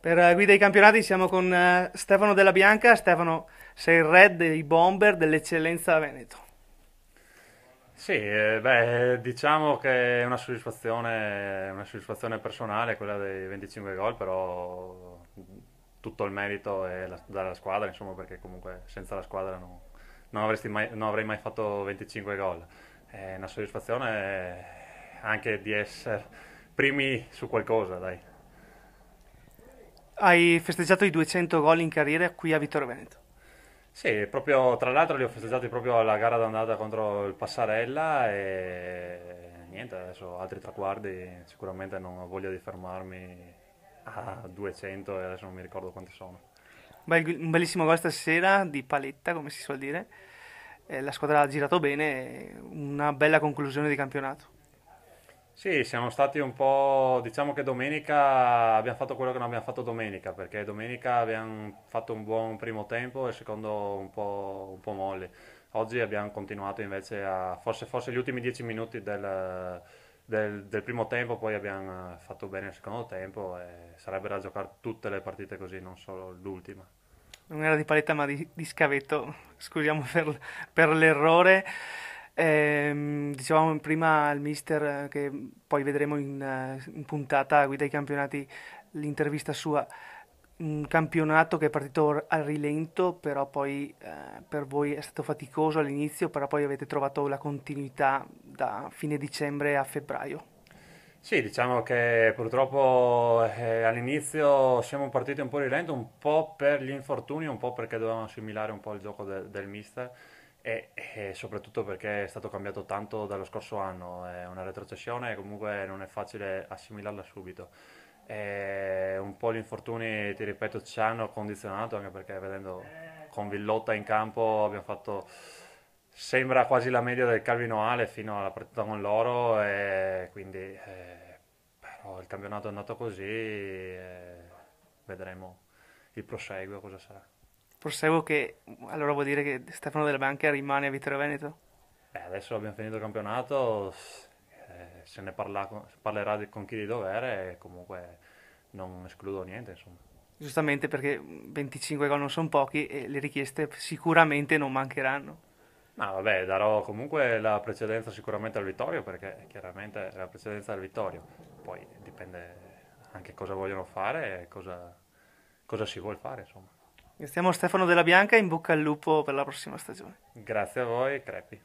Per Guida ai Campionati siamo con Stefano Della Bianca. Stefano, sei il re dei bomber dell'eccellenza Veneto. Sì, beh, diciamo che è una soddisfazione personale quella dei 25 gol, però tutto il merito è dalla squadra, insomma, perché comunque senza la squadra non avrei mai fatto 25 gol. È una soddisfazione anche di essere primi su qualcosa, dai. Hai festeggiato i 200 gol in carriera qui a Vittorio Veneto. Sì, proprio, tra l'altro li ho festeggiati proprio alla gara d'andata contro il Passarella e niente, adesso altri traguardi, sicuramente non ho voglia di fermarmi a 200 e adesso non mi ricordo quanti sono. Un bellissimo gol stasera di paletta, come si suol dire. La squadra ha girato bene, una bella conclusione di campionato. Sì, siamo stati un po', diciamo che domenica abbiamo fatto quello che non abbiamo fatto domenica, perché domenica abbiamo fatto un buon primo tempo e il secondo un po' molle. Oggi abbiamo continuato invece forse gli ultimi 10 minuti del primo tempo, poi abbiamo fatto bene il secondo tempo e sarebbe da giocare tutte le partite così, non solo l'ultima. Non era di paletta ma di scavetto, scusiamo per l'errore. Dicevamo prima al mister che poi vedremo in puntata a Guida ai Campionati l'intervista sua. Un campionato che è partito a rilento, però poi per voi è stato faticoso all'inizio, però poi avete trovato la continuità da fine dicembre a febbraio. Sì, diciamo che purtroppo all'inizio siamo partiti un po' rilento, un po' per gli infortuni, un po' perché dovevamo assimilare un po' il gioco del mister e soprattutto perché è stato cambiato tanto dallo scorso anno. È una retrocessione e comunque non è facile assimilarla subito. E un po' gli infortuni, ti ripeto, ci hanno condizionato anche perché vedendo con Villotta in campo abbiamo fatto sembra quasi la media del Calvinoale fino alla partita con loro e quindi però il campionato è andato così e vedremo il proseguo cosa sarà. Proseguo che allora vuol dire che Stefano Della Banca rimane a Vittorio Veneto? Adesso abbiamo finito il campionato, se ne parlerà con chi di dovere e comunque non escludo niente, insomma. Giustamente perché 25 gol non sono pochi e le richieste sicuramente non mancheranno. No, vabbè, darò comunque la precedenza sicuramente al Vittorio perché chiaramente è la precedenza del Vittorio. Poi dipende anche cosa vogliono fare e cosa si vuole fare, insomma. Stiamo a Stefano Della Bianca, in bocca al lupo per la prossima stagione. Grazie a voi, Crepi.